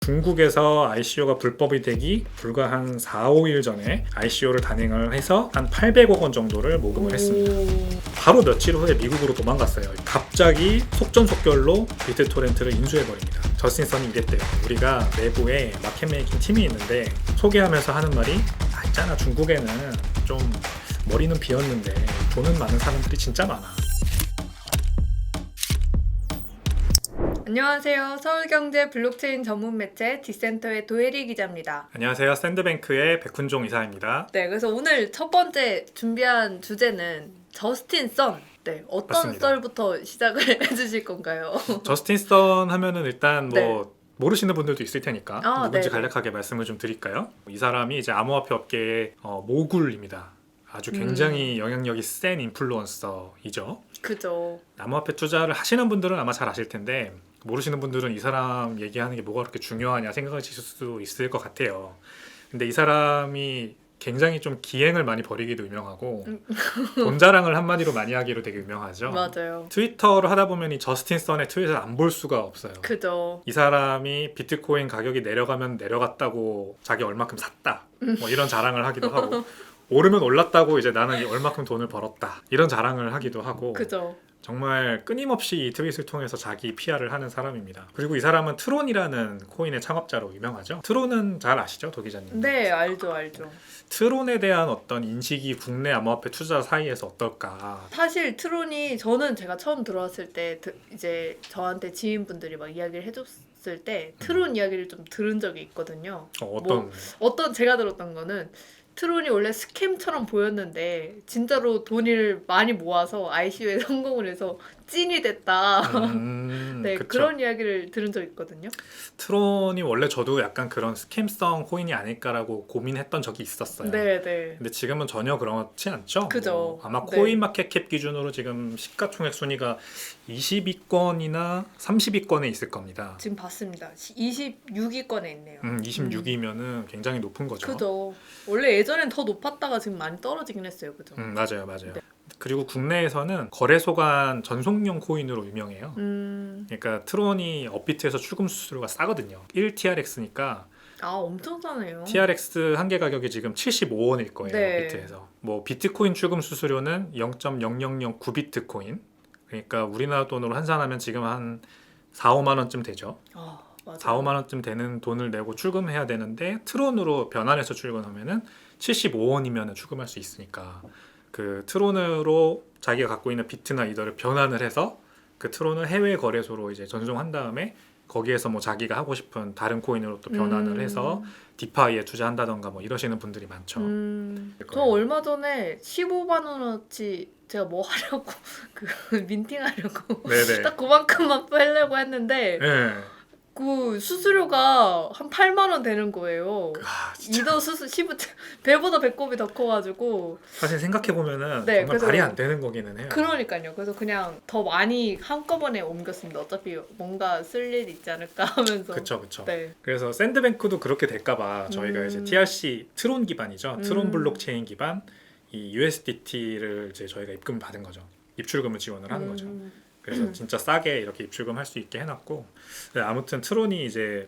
중국에서 ICO가 불법이 되기 불과 한 4, 5일 전에 ICO를 단행을 해서 한 800억 원 정도를 모금을 했습니다. 바로 며칠 후에 미국으로 도망갔어요. 갑자기 속전속결로 비트토렌트를 인수해버립니다. 저스틴 선이 이랬대요. 우리가 내부에 마켓메이킹 팀이 있는데 소개하면서 하는 말이 있잖아, 중국에는 좀 머리는 비었는데 돈은 많은 사람들이 진짜 많아. 안녕하세요. 서울경제 블록체인 전문 매체 디센터의 도혜리 기자입니다. 안녕하세요. 샌드뱅크의 백훈종 이사입니다. 네, 그래서 오늘 첫 번째 준비한 주제는 저스틴 선. 네, 어떤 맞습니다. 썰부터 시작을 해주실 건가요? 저스틴 선 하면은 일단 뭐 네. 모르시는 분들도 있을 테니까 누군지 네네. 간략하게 말씀을 좀 드릴까요? 이 사람이 이제 암호화폐 업계의 모굴입니다. 아주 굉장히 영향력이 센 인플루언서이죠. 그죠. 암호화폐 투자를 하시는 분들은 아마 잘 아실 텐데 모르시는 분들은 이 사람 얘기하는 게 뭐가 그렇게 중요하냐 생각하실 수도 있을 것 같아요. 근데 이 사람이 굉장히 좀 기행을 많이 벌이기도 유명하고 돈 자랑을 한마디로 많이 하기로 되게 유명하죠. 맞아요. 트위터를 하다 보면 이 저스틴 선의 트윗을 안 볼 수가 없어요. 그죠. 이 사람이 비트코인 가격이 내려가면 내려갔다고 자기 얼마큼 샀다 뭐 이런 자랑을 하기도 하고 오르면 올랐다고 이제 나는 얼마큼 돈을 벌었다 이런 자랑을 하기도 하고 그죠. 정말 끊임없이 이 트윗을 통해서 자기 PR을 하는 사람입니다. 그리고 이 사람은 트론이라는 코인의 창업자로 유명하죠. 트론은 잘 아시죠, 도 기자님? 네, 알죠. 트론에 대한 어떤 인식이 국내 암호화폐 투자 사이에서 어떨까? 사실 트론이 저는 제가 처음 들어왔을 때 이제 저한테 지인분들이 막 이야기를 해줬을 때 트론 이야기를 좀 들은 적이 있거든요. 어떤 제가 들었던 거는 트론이 원래 스캠처럼 보였는데 진짜로 돈을 많이 모아서 ICO에 성공을 해서 찐이 됐다. 네, 그쵸. 그런 이야기를 들은 적 있거든요. 트론이 원래 저도 약간 그런 스캠성 코인이 아닐까라고 고민했던 적이 있었어요. 네. 근데 지금은 전혀 그렇지 않죠. 그죠. 아마 네. 코인마켓캡 기준으로 지금 시가총액 순위가 20위권이나 30위권에 있을 겁니다. 지금 봤습니다. 26위권에 있네요. 26위면은 굉장히 높은 거죠. 그죠. 원래 예전엔 더 높았다가 지금 많이 떨어지긴 했어요. 그죠. 맞아요. 네. 그리고 국내에서는 거래소 간 전송용 코인으로 유명해요. 그러니까 트론이 업비트에서 출금 수수료가 싸거든요. 1TRX니까 엄청 싸네요. TRX 한 개 가격이 지금 75원일 거예요. 네. 업비트에서. 뭐 비트코인 출금 수수료는 0.0009비트코인. 그러니까 우리나라 돈으로 환산하면 지금 한 4, 5만 원쯤 되죠. 맞아요. 4, 5만 원쯤 되는 돈을 내고 출금해야 되는데 트론으로 변환해서 출금하면은 75원이면 출금할 수 있으니까 그 트론으로 자기가 갖고 있는 비트나 이더를 변환을 해서 그 트론을 해외 거래소로 이제 전송한 다음에 거기에서 뭐 자기가 하고 싶은 다른 코인으로 또 변환을 해서 디파이에 투자한다던가 뭐 이러시는 분들이 많죠. 저 얼마 전에 15만 원어치 제가 뭐 하려고 그 민팅하려고 네네. 딱 그만큼만 빼려고 했는데 네. 그 수수료가 한 8만 원 되는 거예요. 진짜. 이더 배보다 배꼽이 더 커가지고 사실 생각해 보면은 네, 정말 그래서 말이 안 되는 거기는 해요. 그러니까요. 그래서 그냥 더 많이 한꺼번에 옮겼습니다. 어차피 뭔가 쓸 일이 있지 않을까 하면서. 그쵸. 네. 그래서 샌드뱅크도 그렇게 될까봐 저희가 이제 TRC 트론 기반이죠. 트론 블록체인 기반 이 USDT를 이제 저희가 입금 받은 거죠. 입출금을 지원을 하는 거죠. 그래서 진짜 싸게 이렇게 입출금할 수 있게 해놨고 아무튼 트론이 이제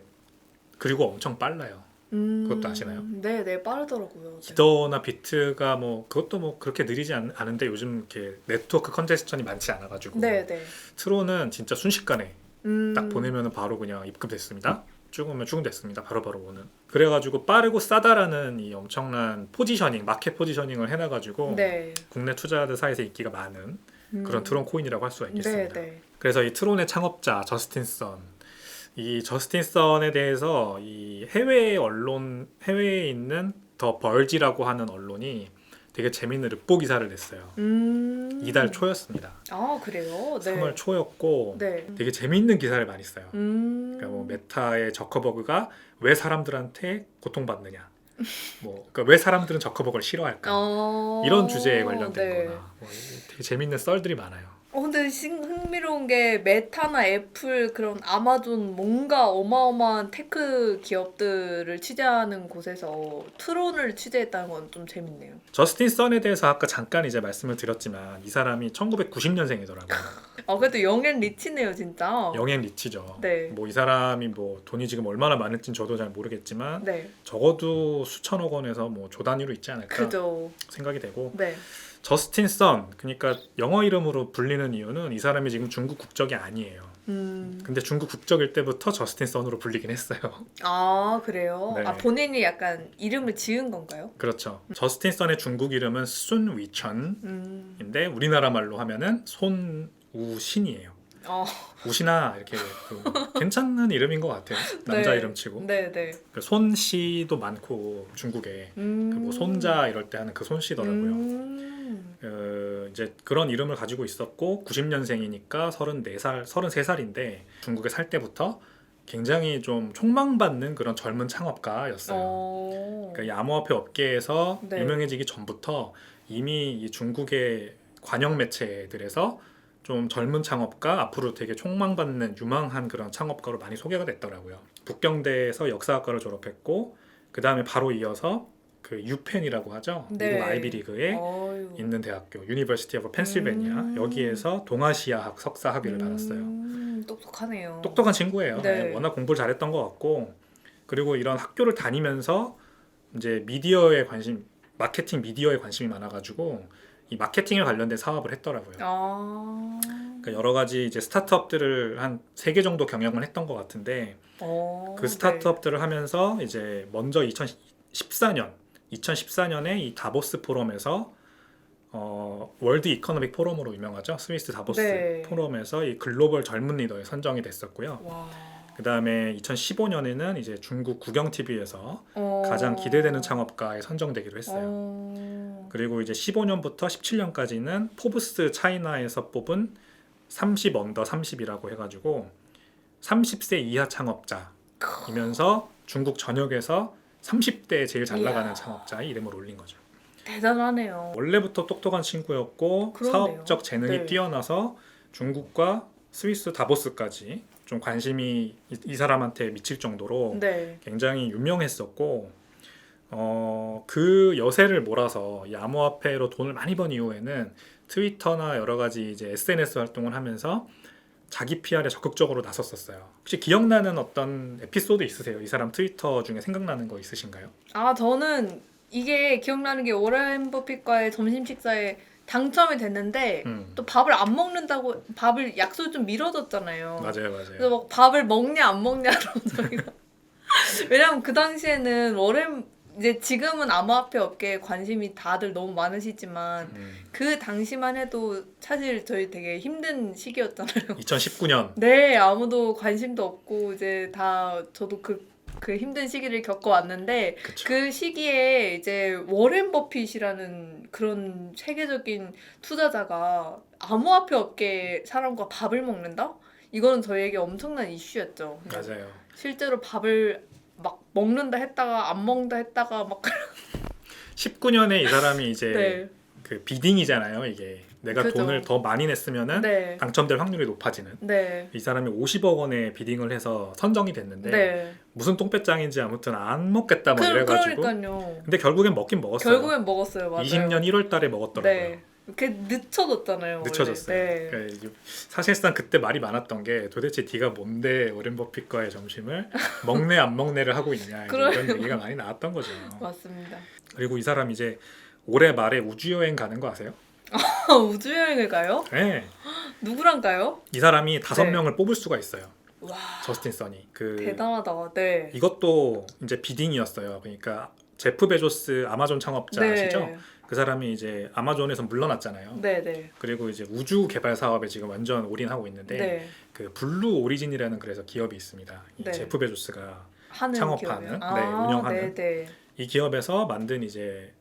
그리고 엄청 빨라요. 그것도 아시나요? 네, 빠르더라고요. 네. 이더나 비트가 뭐 그것도 뭐 그렇게 느리지 않은데 요즘 이렇게 네트워크 컨제스천이 많지 않아가지고 네. 트론은 진짜 순식간에 딱 음. 보내면은 바로 그냥 입금됐습니다. 출금하면 출금됐습니다. 바로바로 오는. 그래가지고 빠르고 싸다라는 이 엄청난 포지셔닝, 마켓 포지셔닝을 해놔가지고 네. 국내 투자자들 사이에서 인기가 많은 그런 트론 코인이라고 할 수가 있겠습니다. 네. 그래서 이 트론의 창업자 저스틴 선, 이 저스틴 선에 대해서 이 해외에 있는 더 벌지라고 하는 언론이 되게 재밌는 르포 기사를 냈어요. 이달 초였습니다. 그래요? 네. 3월 초였고 네. 되게 재밌는 기사를 많이 써요. 그러니까 뭐 메타의 저커버그가 왜 사람들한테 고통받느냐, 그러니까 왜 사람들은 저커버그를 싫어할까 이런 주제에 관련된 네. 거나 되게 재밌는 썰들이 많아요. 근데 흥미로운 게 메타나 애플 그런 아마존 뭔가 어마어마한 테크 기업들을 취재하는 곳에서 트론을 취재했다는 건 좀 재밌네요. 저스틴 선에 대해서 아까 잠깐 이제 말씀을 드렸지만 이 사람이 1990년생이더라고요. 그래도 영앤 리치네요, 진짜. 영앤 리치죠. 네. 뭐 이 사람이 뭐 돈이 지금 얼마나 많을진 저도 잘 모르겠지만 네. 적어도 수천억 원에서 뭐 조 단위로 있지 않을까 그죠. 생각이 되고. 네. 저스틴 선, 그러니까 영어 이름으로 불리는 이유는 이 사람이 지금 중국 국적이 아니에요. 근데 중국 국적일 때부터 저스틴 선으로 불리긴 했어요. 아, 그래요? 네. 본인이 약간 이름을 지은 건가요? 그렇죠. 저스틴 선의 중국 이름은 순위천인데 우리나라 말로 하면은 손우신이에요. 우신아 이렇게 괜찮은 이름인 것 같아요. 남자 네. 이름치고. 네네. 그 손씨도 많고 중국에 그뭐 손자 이럴 때 하는 그 손씨더라고요. 이제 그런 이름을 가지고 있었고 90년생이니까 34살, 33살인데 중국에 살 때부터 굉장히 좀 촉망받는 그런 젊은 창업가였어요. 그러니까 이 암호화폐 업계에서 네. 유명해지기 전부터 이미 이 중국의 관영 매체들에서 좀 젊은 창업가, 앞으로 되게 촉망받는 유망한 그런 창업가로 많이 소개가 됐더라고요. 북경대에서 역사학과를 졸업했고 그 다음에 바로 이어서 그 유펜이라고 하죠. 네. 미국 아이비리그에 있는 대학교 유니버시티 오브 펜실베니아 여기에서 동아시아학 석사 학위를 받았어요. 똑똑하네요. 똑똑한 친구예요. 네. 워낙 공부를 잘했던 것 같고 그리고 이런 학교를 다니면서 이제 미디어에 관심, 마케팅 미디어에 관심이 많아가지고 이 마케팅에 관련된 사업을 했더라고요. 그러니까 여러 가지 이제 스타트업들을 한 3개 정도 경영을 했던 것 같은데 그 스타트업들을 하면서 이제 먼저 2014년에 이 다보스 포럼에서 월드 이코노믹 포럼으로 유명하죠. 스위스 다보스 포럼에서 이 글로벌 젊은 리더에 선정이 됐었고요. 그 다음에 2015년에는 이제 중국 국영 TV에서 가장 기대되는 창업가에 선정되기로 했어요. 그리고 이제 15년부터 17년까지는 포브스 차이나에서 뽑은 30 언더 30이라고 해가지고 30세 이하 창업자이면서 중국 전역에서 30대에 제일 잘 나가는 창업자의 이름을 올린 거죠. 대단하네요. 원래부터 똑똑한 친구였고 그러네요. 사업적 재능이 뛰어나서 중국과 스위스 다보스까지 좀 관심이 이 사람한테 미칠 정도로 굉장히 유명했었고 그 여세를 몰아서 이 암호화폐로 돈을 많이 번 이후에는 트위터나 여러 가지 이제 SNS 활동을 하면서 자기 PR에 적극적으로 나섰었어요. 혹시 기억나는 어떤 에피소드 있으세요? 이 사람 트위터 중에 생각나는 거 있으신가요? 저는 이게 기억나는 게 워렌 버핏과의 점심 식사에 당첨이 됐는데 또 밥을 안 먹는다고 밥을 약속을 좀 미뤄뒀잖아요. 맞아요. 그래서 막 밥을 먹냐 안 먹냐로 저희가 왜냐면 그 당시에는 워렌 이제 지금은 암호화폐 업계에 관심이 다들 너무 많으시지만 그 당시만 해도 사실 저희 되게 힘든 시기였잖아요. 2019년. 네, 아무도 관심도 없고 이제 다 저도 그 힘든 시기를 겪어왔는데 그쵸. 그 시기에 이제 워렌 버핏이라는 그런 세계적인 투자자가 암호화폐 업계 사람과 밥을 먹는다? 이거는 저희에게 엄청난 이슈였죠. 맞아요. 실제로 밥을 막 먹는다 했다가 안 먹는다 했다가 막 19년에 이 사람이 이제 그 비딩이잖아요. 이게 내가 돈을 더 많이 냈으면은 당첨될 확률이 높아지는. 이 사람이 50억 원에 비딩을 해서 선정이 됐는데 무슨 똥배짱인지 아무튼 안 먹겠다 뭐 이래가지고. 그러니까요. 근데 결국엔 먹긴 먹었어요. 결국엔 먹었어요. 맞아요. 20년 1월 달에 먹었더라고요. 이렇게 늦춰졌잖아요. 늦춰졌어요. 그러니까 사실상 그때 말이 많았던 게 도대체 네가 뭔데 워렌 버핏과의 점심을 먹네 안 먹네를 하고 있냐 이런 얘기가 많이 나왔던 거죠. 맞습니다. 그리고 이 사람 이제 올해 말에 우주여행 가는 거 아세요? 우주여행을 가요? 네. 누구랑 가요? 이 사람이 5명을 뽑을 수가 있어요. 와. 저스틴 선이. 대단하다. 이것도 이제 비딩이었어요. 그러니까 제프 베조스 아마존 창업자 아시죠? 그 사람이 이제 아마존에서 물러났잖아요. 그리고 이제 우주 개발 사업에 지금 완전 올인하고 있는데 그 블루 오리진이라는 그래서 기업이 있습니다. 이 제프 베조스가 창업하는, 운영하는 이 기업에서 만든 이제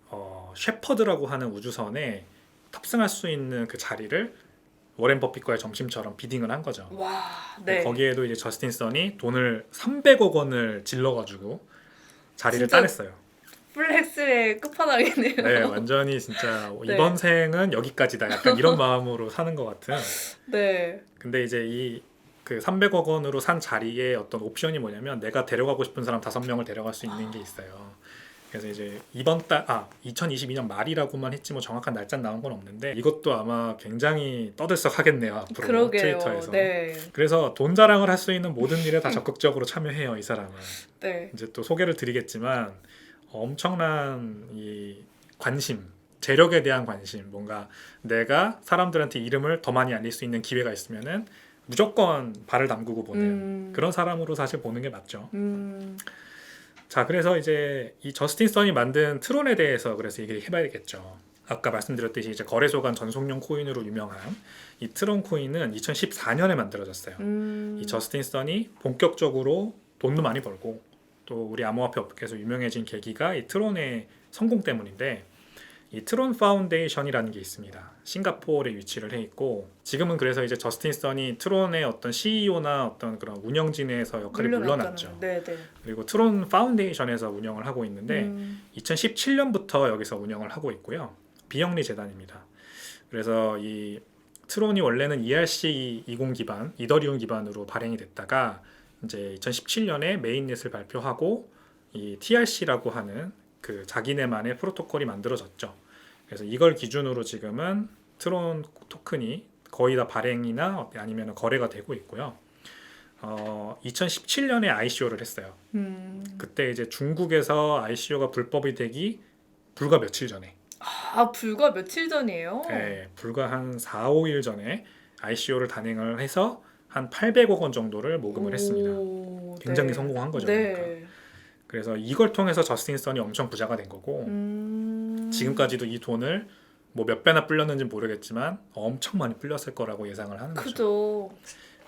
셰퍼드라고 하는 우주선에 탑승할 수 있는 그 자리를 워렌 버핏과의 점심처럼 비딩을 한 거죠. 와, 거기에도 이제 저스틴 선이 돈을 300억 원을 질러가지고 자리를 따냈어요. 플렉스의 끝판왕이네요. 네, 완전히 진짜 네. 이번 생은 여기까지다. 약간 이런 마음으로 사는 것 같은. 네. 근데 이제 이 그 300억 원으로 산 자리에 어떤 옵션이 뭐냐면 내가 데려가고 싶은 사람 5명을 데려갈 수 있는 게 있어요. 그래서 이제 2022년 말이라고만 했지 뭐 정확한 날짜 나온 건 없는데 이것도 아마 굉장히 떠들썩하겠네요 앞으로 그러게요. 트위터에서. 네. 그래서 돈 자랑을 할 수 있는 모든 일에 다 적극적으로 참여해요 이 사람은. 네. 이제 또 소개를 드리겠지만 엄청난 이 관심, 재력에 대한 관심, 뭔가 내가 사람들한테 이름을 더 많이 알릴 수 있는 기회가 있으면은 무조건 발을 담그고 보는 그런 사람으로 사실 보는 게 맞죠. 자, 그래서 이제 이 저스틴 선이 만든 트론에 대해서 그래서 얘기해봐야겠죠. 아까 말씀드렸듯이 이제 거래소 간 전송용 코인으로 유명한 이 트론 코인은 2014년에 만들어졌어요. 이 저스틴 선이 본격적으로 돈도 많이 벌고 또 우리 암호화폐 업계에서 유명해진 계기가 이 트론의 성공 때문인데 이 트론 파운데이션이라는 게 있습니다. 싱가포르에 위치를 해 있고 지금은 그래서 이제 저스틴 선이 트론의 어떤 CEO나 어떤 그런 운영진에서 역할이 물러났죠. 네네. 그리고 트론 파운데이션에서 운영을 하고 있는데 2017년부터 여기서 운영을 하고 있고요. 비영리 재단입니다. 그래서 이 트론이 원래는 ERC20 기반, 이더리움 기반으로 발행이 됐다가 이제 2017년에 메인넷을 발표하고 이 TRC라고 하는 그 자기네만의 프로토콜이 만들어졌죠. 그래서 이걸 기준으로 지금은 트론 토큰이 거의 다 발행이나 아니면 거래가 되고 있고요. 2017년에 ICO를 했어요. 그때 이제 중국에서 ICO가 불법이 되기 불과 며칠 전에. 아, 불과 며칠 전이에요? 네, 불과 한 4, 5일 전에 ICO를 단행을 해서 한 800억 원 정도를 모금을 했습니다. 굉장히 네. 성공한 거죠. 네. 그러니까. 그래서 이걸 통해서 저스틴 선이 엄청 부자가 된 거고 지금까지도 이 돈을 뭐 몇 배나 불렸는지 모르겠지만 엄청 많이 불렸을 거라고 예상을 하는 거죠. 그죠.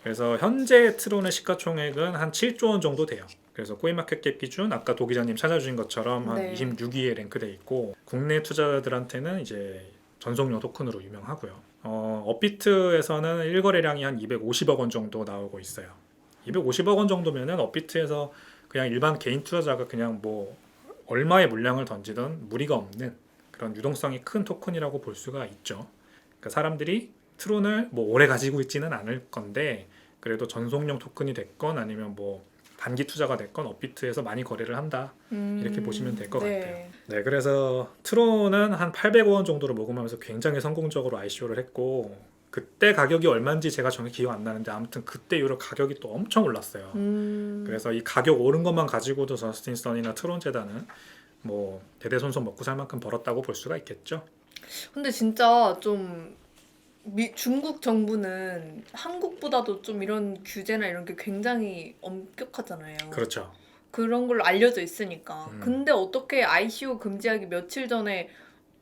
그래서 현재 트론의 시가총액은 한 7조 원 정도 돼요. 그래서 코인마켓캡 기준 아까 도 기자님 찾아주신 것처럼 한 네. 26위에 랭크돼 있고 국내 투자자들한테는 이제 전송용 토큰으로 유명하고요. 업비트에서는 일거래량이 한 250억 원 정도 나오고 있어요. 250억 원 정도면은 업비트에서 그냥 일반 개인 투자자가 그냥 뭐 얼마의 물량을 던지든 무리가 없는 그런 유동성이 큰 토큰이라고 볼 수가 있죠. 그러니까 사람들이 트론을 뭐 오래 가지고 있지는 않을 건데 그래도 전송용 토큰이 됐건 아니면 뭐 단기 투자가 됐건 업비트에서 많이 거래를 한다 이렇게 보시면 될 것 네. 같아요. 네, 그래서 트론은 한 800억 원 정도로 모금하면서 굉장히 성공적으로 ICO를 했고 그때 가격이 얼마인지 제가 정확히 기억 안 나는데 아무튼 그때 이후로 가격이 또 엄청 올랐어요. 그래서 이 가격 오른 것만 가지고도 저스틴 선이나 트론 재단은 뭐 대대손손 먹고 살 만큼 벌었다고 볼 수가 있겠죠. 근데 진짜 좀 중국 정부는 한국보다도 좀 이런 규제나 이런 게 굉장히 엄격하잖아요. 그렇죠. 그런 걸로 알려져 있으니까. 근데 어떻게 ICO 금지하기 며칠 전에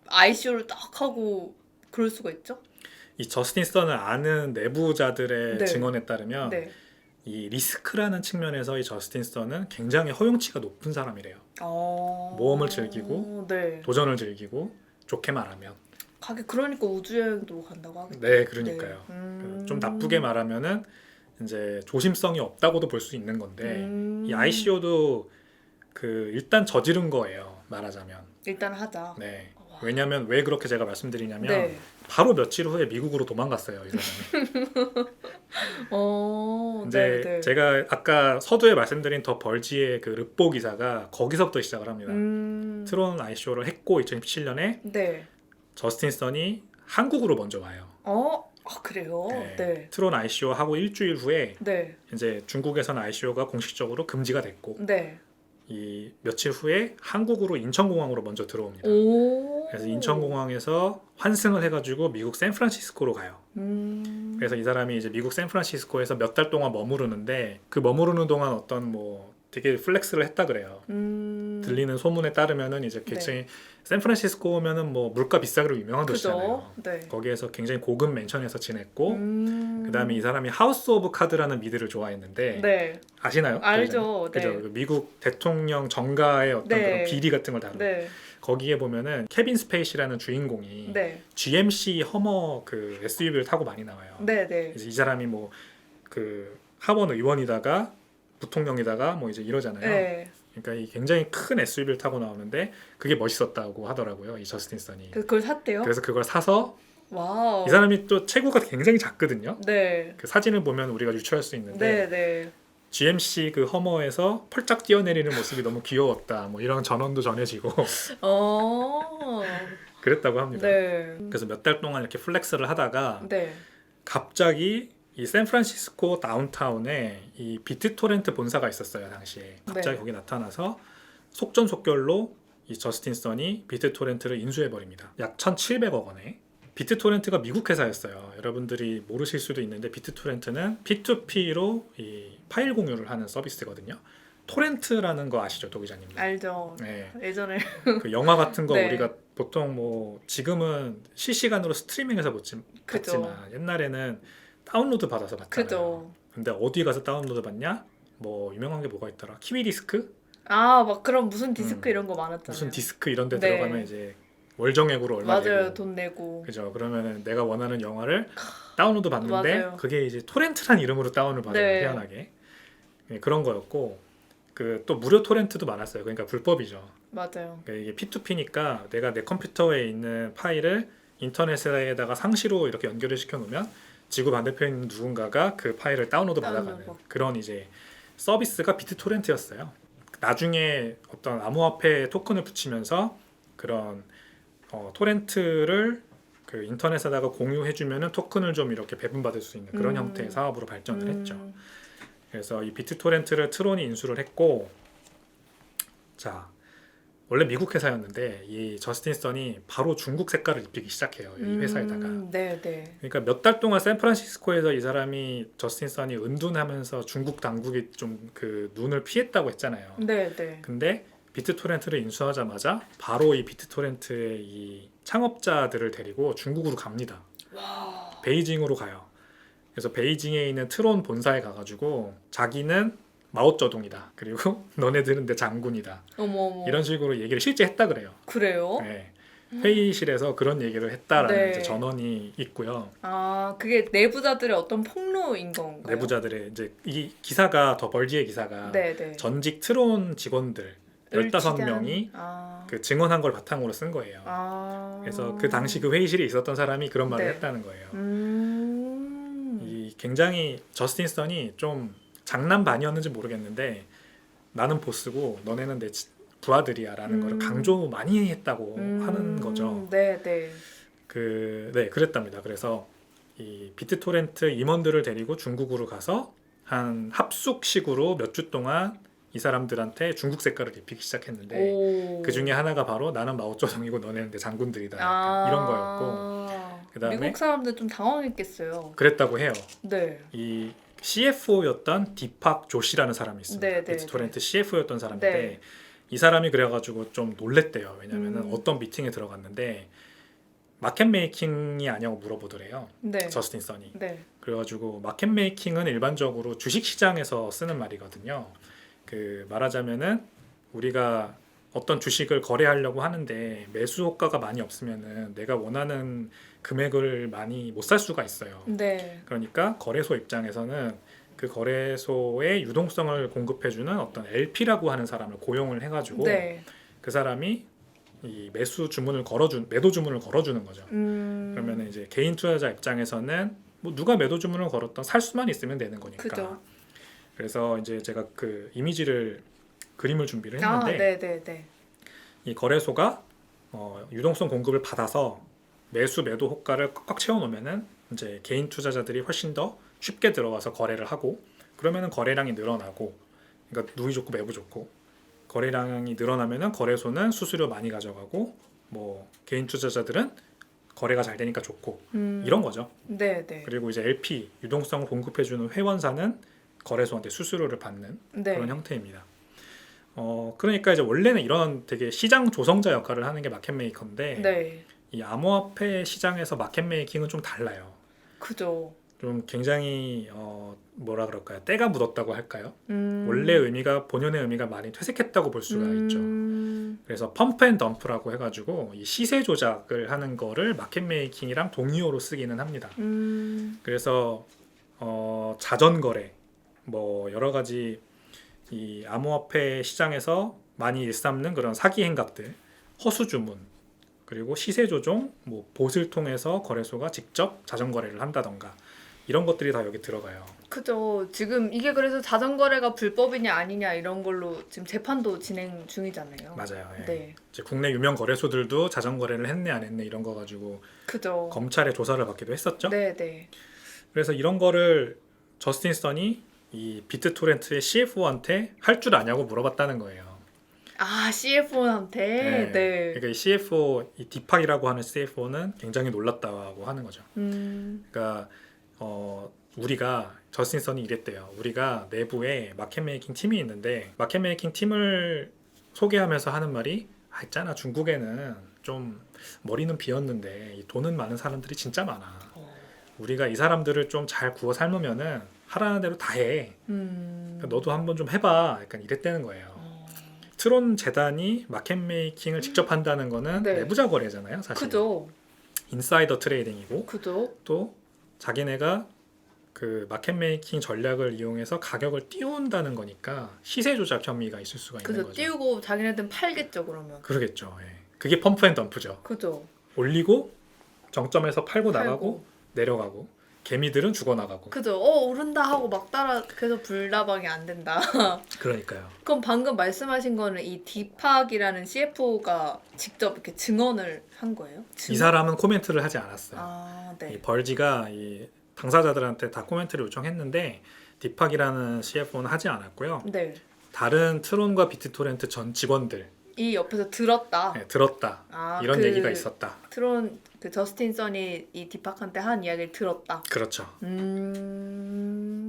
ICO를 딱 하고 그럴 수가 있죠? 이 저스틴 선을 아는 내부자들의 네. 증언에 따르면 네. 이 리스크라는 측면에서 이 저스틴 선은 굉장히 허용치가 높은 사람이래요. 모험을 즐기고 네. 도전을 즐기고 좋게 말하면 그러니까 우주여행도 간다고 하겠죠. 네, 그러니까요. 네. 좀 나쁘게 말하면은 이제 조심성이 없다고도 볼 수 있는 건데 이 ICO도 그 일단 저지른 거예요. 말하자면. 일단 하자. 네. 왜냐하면 왜 그렇게 제가 말씀드리냐면 네. 바로 며칠 후에 미국으로 도망갔어요. 이 사람이. 근데 네. 제가 아까 서두에 말씀드린 더 벌지의 그 르뽀 기사가 거기서부터 시작을 합니다. 트론 ICO를 했고 2017년에 네. 저스틴 선이 한국으로 먼저 와요. 그래요? 네. 네. 트론 ICO 하고 일주일 후에 네. 이제 중국에서는 ICO가 공식적으로 금지가 됐고 네. 이 며칠 후에 한국으로 인천공항으로 먼저 들어옵니다. 그래서 인천공항에서 환승을 해가지고 미국 샌프란시스코로 가요. 그래서 이 사람이 이제 미국 샌프란시스코에서 몇 달 동안 머무르는데 그 머무르는 동안 어떤 뭐 되게 플렉스를 했다 그래요. 들리는 소문에 따르면은 이제 굉장히 샌프란시스코 오면은 뭐 물가 비싸기로 유명한 도시잖아요. 네. 거기에서 굉장히 고급 맨션에서 지냈고 그다음에 이 사람이 하우스 오브 카드라는 미드를 좋아했는데 네. 아시나요? 알죠. 그죠? 네. 미국 대통령 정가의 어떤 네. 그런 비리 같은 걸 다루는 네. 거기에 보면은 케빈 스페이시라는 주인공이 네. GMC 허머 그 SUV를 타고 많이 나와요. 네. 네. 그래서 이 사람이 뭐 그 하원 의원이다가 부통령이다가 뭐 이제 이러잖아요. 네. 그러니까 이 굉장히 큰 SUV를 타고 나오는데 그게 멋있었다고 하더라고요. 이 저스틴 선이. 그걸 샀대요? 그래서 그걸 사서 와우. 이 사람이 또 체구가 굉장히 작거든요. 네. 그 사진을 보면 우리가 유추할 수 있는데 네. GMC 그 허머에서 펄쩍 뛰어내리는 모습이 너무 귀여웠다. 뭐 이런 전언도 전해지고 그랬다고 합니다. 네. 그래서 몇 달 동안 이렇게 플렉스를 하다가 네. 갑자기 이 샌프란시스코 다운타운에 이 비트토렌트 본사가 있었어요. 당시에 갑자기 네. 거기 나타나서 속전속결로 이 저스틴 선이 비트토렌트를 인수해 버립니다. 약 1,700억 원에. 비트토렌트가 미국 회사였어요. 여러분들이 모르실 수도 있는데 비트토렌트는 P2P로 이 파일 공유를 하는 서비스거든요. 토렌트라는 거 아시죠, 도 기자님? 알죠. 네. 예전에 그 영화 같은 거 네. 우리가 보통 뭐 지금은 실시간으로 스트리밍해서 봤지만 옛날에는 다운로드 받아서 봤잖아요. 그죠. 근데 어디 가서 다운로드 받냐? 뭐 유명한 게 뭐가 있더라? 키위 디스크? 막 그런 무슨 디스크 이런 거 많았잖아요. 무슨 디스크 이런 데 네. 들어가면 이제 월정액으로 얼마 맞아요. 내고 돈 내고. 그죠. 그러면은 내가 원하는 영화를 다운로드 받는데 맞아요. 그게 이제 토렌트란 이름으로 다운을 받아요. 네. 희한하게. 네, 그런 거였고 그 또 무료 토렌트도 많았어요. 그러니까 불법이죠. 맞아요. 그러니까 이게 P2P니까 내가 내 컴퓨터에 있는 파일을 인터넷에다가 상시로 이렇게 연결을 시켜 놓으면 지구 반대편에 있는 누군가가 그 파일을 다운로드 받아가는 그런 이제 서비스가 비트토렌트였어요. 나중에 어떤 암호화폐 토큰을 붙이면서 그런 토렌트를 그 인터넷에다가 공유해주면은 토큰을 좀 이렇게 배분받을 수 있는 그런 형태의 사업으로 발전을 했죠. 그래서 이 비트토렌트를 트론이 인수를 했고, 자 원래 미국 회사였는데 이 저스틴 선이 바로 중국 색깔을 입히기 시작해요. 이 회사에다가. 네. 그러니까 몇 달 동안 샌프란시스코에서 이 사람이 저스틴 선이 은둔하면서 중국 당국이 좀 그 눈을 피했다고 했잖아요. 네. 근데 비트토렌트를 인수하자마자 바로 이 비트토렌트의 이 창업자들을 데리고 중국으로 갑니다. 와. 베이징으로 가요. 그래서 베이징에 있는 트론 본사에 가가지고 자기는 마오쩌둥이다. 그리고 너네들은 내 장군이다. 어머. 이런 식으로 얘기를 실제 했다 그래요. 그래요? 네. 회의실에서 그런 얘기를 했다라는 네. 이제 전언이 있고요. 그게 내부자들의 어떤 폭로인 건가요? 내부자들의 이제 이 기사가 더 벌지의 기사가 네. 전직 트론 직원들 15명이 그 증언한 걸 바탕으로 쓴 거예요. 그래서 그 당시 그 회의실에 있었던 사람이 그런 말을 네. 했다는 거예요. 이 굉장히 저스틴 선이 좀 장난 반이었는지 모르겠는데 나는 보스고 너네는 내 부하들이야 라는 걸 강조 많이 했다고 하는 거죠. 네. 그랬답니다. 그래서 이 비트토렌트 임원들을 데리고 중국으로 가서 한 합숙식으로 몇 주 동안 이 사람들한테 중국 색깔을 입히기 시작했는데 그 중에 하나가 바로 나는 마오쩌둥이고 너네는 내 장군들이다 이런 거였고 그다음에 미국 사람들 좀 당황했겠어요. 그랬다고 해요. 네. 이 CFO였던 디팍 조시라는 사람이 있습니다. 네. 비트토렌트 CFO였던 사람인데 네. 이 사람이 그래가지고 좀 놀랬대요. 왜냐면은 어떤 미팅에 들어갔는데 마켓 메이킹이 아니냐고 물어보더래요. 네. 저스틴 선이. 네. 그래가지고 마켓 메이킹은 일반적으로 주식 시장에서 쓰는 말이거든요. 그 말하자면은 우리가 어떤 주식을 거래하려고 하는데 매수 효과가 많이 없으면은 내가 원하는 금액을 많이 못 살 수가 있어요. 네. 그러니까 거래소 입장에서는 그 거래소의 유동성을 공급해주는 어떤 LP라고 하는 사람을 고용을 해가지고 네. 그 사람이 이 매도 주문을 걸어주는 거죠. 그러면 이제 개인 투자자 입장에서는 뭐 누가 매도 주문을 걸었던 살 수만 있으면 되는 거니까. 그죠. 그래서 이제 제가 그 그림을 준비를 했는데 네. 이 거래소가 유동성 공급을 받아서 매도 효과를 꽉꽉 채워놓으면은 이제 개인 투자자들이 훨씬 더 쉽게 들어와서 거래를 하고 그러면은 거래량이 늘어나고 그러니까 누이 좋고 매부 좋고 거래량이 늘어나면은 거래소는 수수료 많이 가져가고 뭐 개인 투자자들은 거래가 잘 되니까 좋고 이런 거죠. 네. 그리고 이제 LP 유동성을 공급해주는 회원사는 거래소한테 수수료를 받는 그런 형태입니다. 그러니까 이제 원래는 이런 되게 시장 조성자 역할을 하는 게 마켓 메이커인데 네. 이 암호화폐 시장에서 마켓 메이킹은 좀 달라요. 그죠. 좀 굉장히 뭐라 그럴까요? 때가 묻었다고 할까요? 원래 의미가 본연의 의미가 많이 퇴색했다고 볼 수가 있죠. 그래서 펌프 앤 덤프라고 해가지고 이 시세 조작을 하는 거를 마켓 메이킹이랑 동의어로 쓰기는 합니다. 그래서 자전 거래 뭐 여러 가지 이 암호화폐 시장에서 많이 일삼는 그런 사기 행각들, 허수 주문, 그리고 시세 조종, 뭐 봇을 통해서 거래소가 직접 자전 거래를 한다던가 이런 것들이 다 여기 들어가요. 그죠. 지금 이게 그래서 자전거래가 불법이냐 아니냐 이런 걸로 지금 재판도 진행 중이잖아요. 맞아요. 예. 네. 이제 국내 유명 거래소들도 자전거래를 했네 안 했네 이런 거 가지고 그죠. 검찰의 조사를 받기도 했었죠. 네, 네. 그래서 이런 거를 저스틴 선이 이 비트토렌트의 CFO한테 할 줄 아냐고 물어봤다는 거예요. 아, CFO한테. 네. 그러니까 이 CFO, 이 디팍이라고 하는 CFO는 굉장히 놀랐다고 하는 거죠. 그러니까 우리가 저스틴 선이 이랬대요. 우리가 내부에 마켓 메이킹 팀이 있는데 마켓 메이킹 팀을 소개하면서 하는 말이 있잖아, 중국에는 좀 머리는 비었는데 이 돈은 많은 사람들이 진짜 많아. 우리가 이 사람들을 좀 잘 구워 삶으면은 하라는 대로 다 해. 그러니까 너도 한번 좀 해봐. 약간 이랬다는 거예요. 트론 재단이 마켓 메이킹을 직접 한다는 거는 네. 내부자 거래잖아요, 사실. 그죠. 인사이더 트레이딩이고 그죠. 또 자기네가 그 마켓 메이킹 전략을 이용해서 가격을 띄운다는 거니까 시세 조작 혐의가 있을 수가 있는 그죠. 거죠. 띄우고 자기네들은 팔겠죠, 그러면. 그러겠죠. 예. 그게 펌프 앤 덤프죠. 그죠. 올리고 정점에서 팔고 나가고 내려가고 개미들은 죽어나가고. 그죠. 오른다 하고 막 따라 그래서 불나방이 안 된다. 그러니까요. 그럼 방금 말씀하신 거는 이 디팍이라는 CFO가 직접 이렇게 증언을 한 거예요? 이 사람은 코멘트를 하지 않았어요. 아, 네. 이 벌지가 이 당사자들한테 다 코멘트를 요청했는데 디팍이라는 CFO는 하지 않았고요. 네. 다른 트론과 비트토렌트 전 직원들 이 옆에서 들었다. 네, 들었다. 이런 얘기가 있었다. 트론 그 저스틴 선이 이 디팍한테 한 이야기를 들었다. 그렇죠.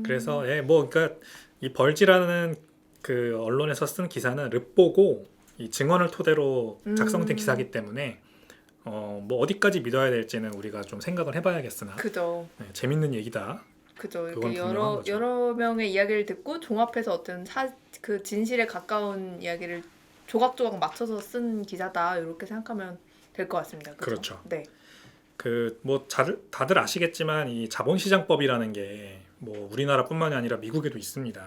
그래서 뭐 그러니까 이 벌지라는 그 언론에서 쓴 기사는 르보고 이 증언을 토대로 작성된 기사이기 때문에 뭐 어디까지 믿어야 될지는 우리가 좀 생각을 해봐야겠으나. 그죠. 네, 재밌는 얘기다. 그죠. 그건 이렇게 분명한 거죠. 여러 명의 이야기를 듣고 종합해서 어떤 그 진실에 가까운 이야기를 조각조각 맞춰서 쓴 기사다. 이렇게 생각하면 될 것 같습니다. 그죠? 그렇죠. 네. 그 뭐 다들 아시겠지만 이 자본시장법이라는 게 뭐 우리나라뿐만이 아니라 미국에도 있습니다.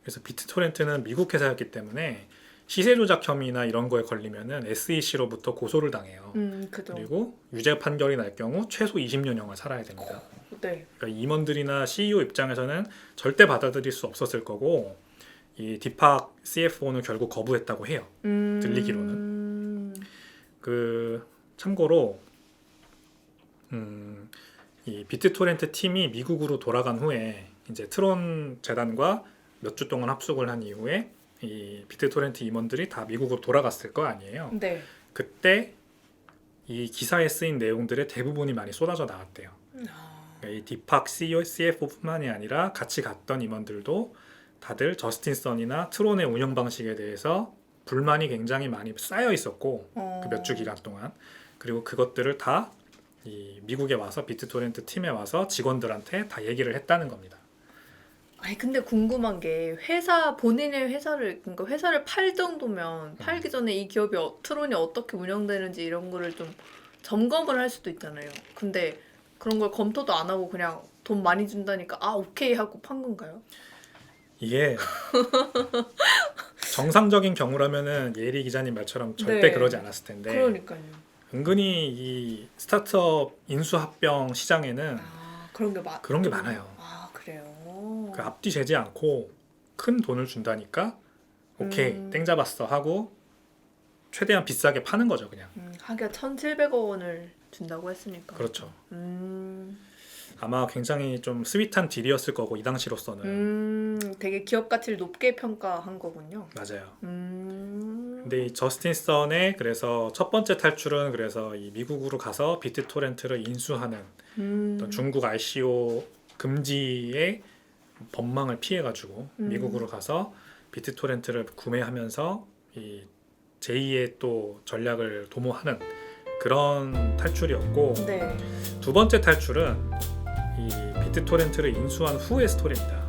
그래서 비트토렌트는 미국 회사였기 때문에 시세 조작 혐의나 이런 거에 걸리면은 SEC로부터 고소를 당해요. 그죠. 그리고 유죄 판결이 날 경우 최소 20년형을 살아야 됩니다. 네. 그러니까 임원들이나 CEO 입장에서는 절대 받아들일 수 없었을 거고 이 디팍 CFO는 결국 거부했다고 해요. 들리기로는. 그 참고로 이 비트토렌트 팀이 미국으로 돌아간 후에 이제 트론 재단과 몇 주 동안 합숙을 한 이후에 이 비트토렌트 임원들이 다 미국으로 돌아갔을 거 아니에요. 네. 그때 이 기사에 쓰인 내용들의 대부분이 많이 쏟아져 나왔대요. 그러니까 이 디팍 CEO, CFO뿐만이 아니라 같이 갔던 임원들도 다들 저스틴 선이나 트론의 운영 방식에 대해서 불만이 굉장히 많이 쌓여 있었고 그 몇 주 기간 동안 그리고 그것들을 다 이 미국에 와서 비트토렌트 팀에 와서 직원들한테 다 얘기를 했다는 겁니다. 아니 근데 궁금한 게 본인의 회사를 그러니까 회사를 팔 정도면 팔기 전에 이 기업이 트론이 어떻게 운영되는지 이런 거를 좀 점검을 할 수도 있잖아요. 근데 그런 걸 검토도 안 하고 그냥 돈 많이 준다니까 오케이 하고 판 건가요? 이게 정상적인 경우라면은 예리 기자님 말처럼 절대 네. 그러지 않았을 텐데 그러니까요. 은근히 이 스타트업 인수합병 시장에는 그런 게 많아요. 그래요. 그 앞뒤 재지 않고 큰 돈을 준다니까 오케이 땡 잡았어 하고 최대한 비싸게 파는 거죠 그냥. 하기가 1,700억 원을 준다고 했으니까. 그렇죠. 아마 굉장히 좀 스윗한 딜이었을 거고 이 당시로서는. 되게 기업 가치를 높게 평가한 거군요. 맞아요. 근데 이 저스틴 선의 그래서 첫 번째 탈출은 그래서 이 미국으로 가서 비트토렌트를 인수하는 어떤 중국 ICO 금지의 법망을 피해가지고 미국으로 가서 비트토렌트를 구매하면서 이 제2의 또 전략을 도모하는 그런 탈출이었고 네. 두 번째 탈출은 이 비트토렌트를 인수한 후의 스토리입니다.